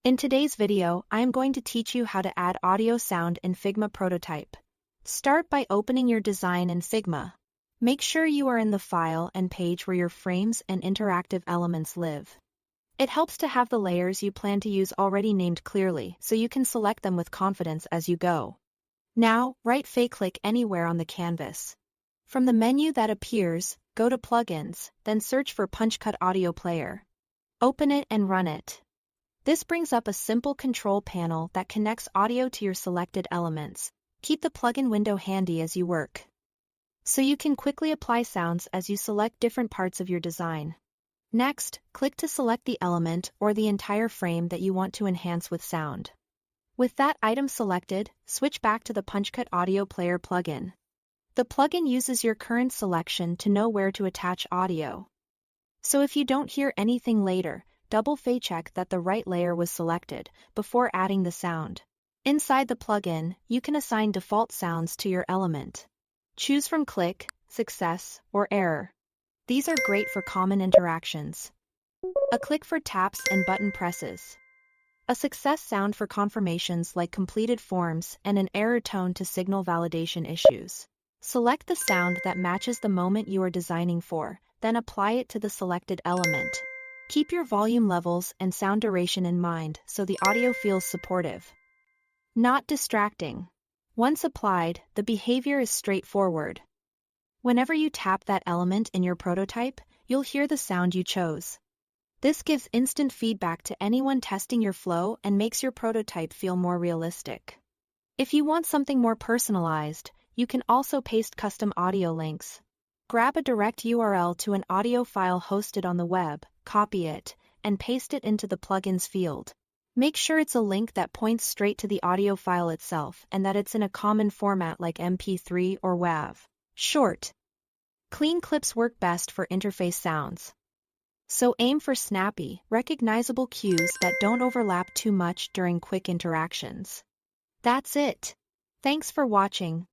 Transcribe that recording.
In today's video, I am going to teach you how to add audio sound in Figma Prototype. Start by opening your design in Figma. Make sure you are in the file and page where your frames and interactive elements live. It helps to have the layers you plan to use already named clearly so you can select them with confidence as you go. Now, right-click anywhere on the canvas. From the menu that appears, go to Plugins, then search for PunchCut Audio Player. Open it and run it. This brings up a simple control panel that connects audio to your selected elements. Keep the plugin window handy as you work, so you can quickly apply sounds as you select different parts of your design. Next, click to select the element or the entire frame that you want to enhance with sound. With that item selected, switch back to the PunchCut Audio Player plugin. The plugin uses your current selection to know where to attach audio. So if you don't hear anything later, double-check that the right layer was selected before adding the sound. Inside the plugin, you can assign default sounds to your element. Choose from click, success, or error. These are great for common interactions. A click for taps and button presses. A success sound for confirmations like completed forms, and an error tone to signal validation issues. Select the sound that matches the moment you are designing for, then apply it to the selected element. Keep your volume levels and sound duration in mind so the audio feels supportive, not distracting. Once applied, the behavior is straightforward. Whenever you tap that element in your prototype, you'll hear the sound you chose. This gives instant feedback to anyone testing your flow and makes your prototype feel more realistic. If you want something more personalized, you can also paste custom audio links. Grab a direct URL to an audio file hosted on the web, copy it, and paste it into the plugins field. Make sure it's a link that points straight to the audio file itself and that it's in a common format like MP3 or WAV. Short, clean clips work best for interface sounds. So aim for snappy, recognizable cues that don't overlap too much during quick interactions. That's it. Thanks for watching.